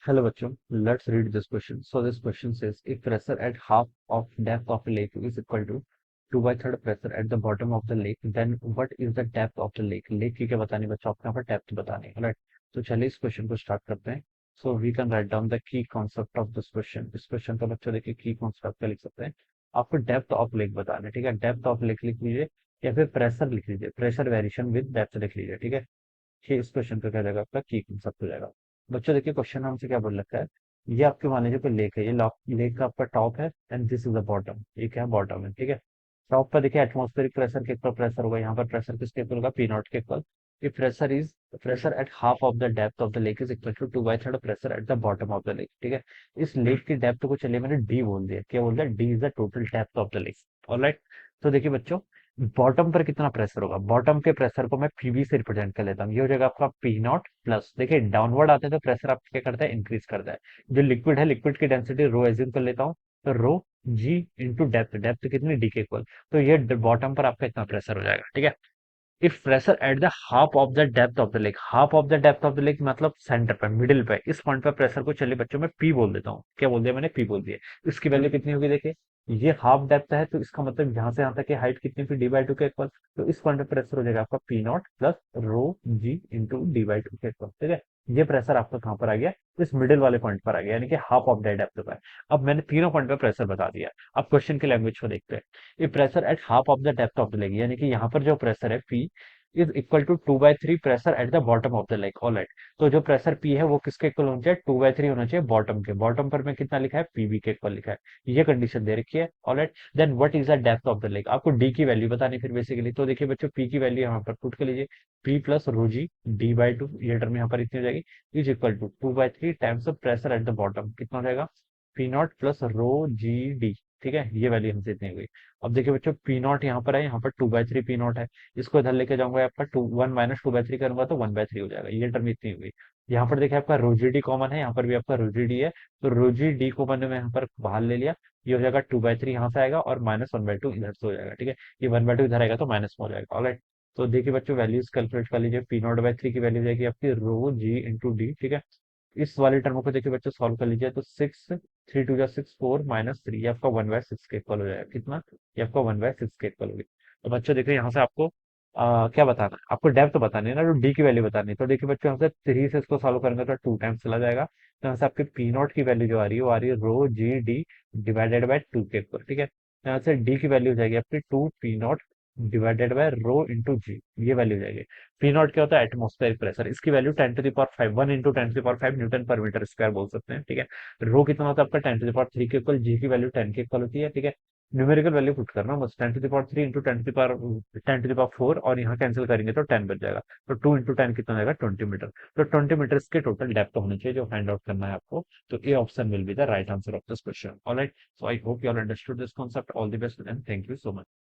Hello बच्चों, let's read this question. So this question says if pressure at half of depth of a lake is equal to 2 by third pressure at the bottom of the lake, then what is the depth of the lake? Lake की क्या बतानी बच्चों, आपको यहाँ पर depth बतानी है, right? तो चलिए इस क्वेश्चन को स्टार्ट करते हैं. So we can write down the key concept of this question. इस क्वेश्चन का बच्चों देखिए की कॉन्सेप्ट क्या लिख सकते हैं. आपको डेप्थ ऑफ लेक बताना है, ठीक है? डेप्थ ऑफ लेक लिख लीजिए या फिर प्रेशर लिख लीजिए, प्रेशर वेरिएशन विद डेप्थ लिख लीजिए, ठीक है? ये इस क्वेश्चन का क्या जाएगा, आपका की कॉन्सेप्ट हो जाएगा. बच्चों देखिए क्वेश्चन हमसे क्या बोल रखा है. ये आपके मान लीजिए कोई लेक है, ये लेक का आपका टॉप है and this is the bottom. ये क्या बॉटम है, ठीक है? टॉप पर देखिए एटमॉस्फेरिक प्रेशर के इक्वल प्रेशर होगा, यहाँ पर प्रेशर किसके इक्वल होगा, पी नॉट के equal. if pressure is pressure at half of the depth of the lake is equal to 2 by third pressure at the bottom of the lake, ठीक है? इस lake की डेप्थ को चलिए मैंने डी बोल दिया. क्या बोल दिया? D is the total depth of the lake. Alright. तो देखिए बच्चों, बॉटम पर कितना प्रेशर होगा, बॉटम के प्रेशर को मैं पीवी से रिप्रेजेंट कर लेता हूँ. ये हो जाएगा आपका पी नॉट प्लस, देखिए डाउनवर्ड आते हैं तो प्रेशर आप क्या करता है, इंक्रीज करता है. जो लिक्विड है, लिक्विड की डेंसिटी रो एज्यूम कर लेता हूँ. तो रो जी इंटू डेप्थ, डेप्थ कितनी, डी के इक्वल. तो ये बॉटम पर आपका इतना प्रेशर हो जाएगा, ठीक है? If pressure at the half of the depth of the lake, half of the depth of the lake मतलब सेंटर पे, मिडिल पे, इस पॉइंट पे प्रेशर को चलिए बच्चों मैं पी बोल देता हूँ. क्या बोल दिया मैंने, पी बोल दिया. इसकी वैल्यू कितनी होगी देखिए, ये हाफ डेप्थ है तो इसका मतलब यहाँ से यहाँ तक की हाइट कितनी थी, डी बाई टू के इक्वल. तो इस पॉइंट पे प्रेशर हो जाएगा आपका p naught plus rho g into d by two के इक्वल, ठीक है? ये प्रेशर आपका कहाँ पर आ गया, इस मिडिल वाले पॉइंट पर आ गया, यानी कि हाफ ऑफ द डेप्थ पर. अब मैंने तीनों पॉइंट पे प्रेशर बता दिया. अब क्वेश्चन की लैंग्वेज को देखते हैं. ये pressure at half of the depth of the lake, यानी कि यहाँ पर जो प्रेशर है p is equal to 2/3 pressure at the bottom of the lake. Alright. तो जो प्रेशर पी है वो किसके इक्वल होना चाहिए, 2/3 होना चाहिए बॉटम के. बॉटम पर मैं कितना लिखा है, पीबी के इक्वल लिखा है. ये कंडीशन दे रखी है. Alright. Then what is the depth of the lake, आपको डी की वैल्यू बतानी फिर बेसिकली. तो देखिए बच्चों, पी की वैल्यू यहाँ पर पुट कर लीजिए, p plus rho g d by two, ये टर्म यहाँ पर इतनी हो जाएगी, is equal to 2/3 times of pressure at the bottom. कितना हो जाएगा, p naught plus rho g d, ठीक है? ये वैल्यू हमसे इतनी हो गई. अब देखिए बच्चों, पी नॉट यहाँ पर है, यहाँ पर 2/3 पी नॉट है. इसको इधर लेके जाऊंगा, आपका 1 - 2/3 करूंगा तो 1/3 हो जाएगा. ये टर्म इतनी हुई. यहाँ पर देखिए आपका रोजीडी कॉमन है, यहाँ पर भी आपका रोजीडी है. तो रोजी डी को मैंने यहाँ पर बाहर ले लिया. ये हो जाएगा 2/3 यहाँ से आएगा और -1/2 इधर से हो जाएगा, ठीक है? ये 1/2 इधर आएगा तो माइनस में हो जाएगा. ऑलराइट. तो देखिए बच्चों, वैल्यूज कैलकुलेट कर लीजिए. P0/3 की वैल्यू जाएगी आपकी रो जी इंटू डी, ठीक है? इस वाले टर्म को देखिए बच्चों सॉल्व कर लीजिए तो 6 3 2 6 4 -3, ये आपका 1/6 के इक्वल हो जाएगा. कितना, ये आपका 1/6 के इक्वल होगी. तो बच्चों देखिए यहाँ से आपको क्या बताना है, आपको डेप्थ बतानी है ना, तो डी की वैल्यू बतानी है. तो देखिए बच्चों, यहाँ से 3 से इसको सॉल्व करेंगे तो 2 टाइम्स चला जाएगा. तो यहाँ से आपके पी नॉट की वैल्यू जो आ रही है वो आ रही है रो जी डी डिवाइडेड बाय 2 के इक्वल, ठीक है? तो यहाँ से डी की वैल्यू हो जाएगी आपकी 2 P naught divided by rho into g, ये वैल्यू हो जाएगी. पी नॉट क्या होता है, एटमॉस्फेरिक प्रेशर. इसकी वैल्यू 10⁵ 1 into 10⁵ newton per metre square बोल सकते हैं, ठीक है? रो कितना होता है आपका 10⁵3 के इक्वल, जी की वैल्यू 10 के इक्वल होती है, ठीक है? न्यूमेरिकल वैल्यू पुट करना बस, 10⁵3 इंटू 10⁴ और यहाँ कैंसिल करेंगे तो 10 बच जाएगा. तो 2 इंटू 10 कितना जाएगा, 20 मीटर. तो 20 मीटर के टोटल डेप्थ होनी चाहिए जो फाइंड आउट करना है आपको. तो A option will be the right answer of this question. Alright. So I hope you all understood this concept. All the best and thank you so much.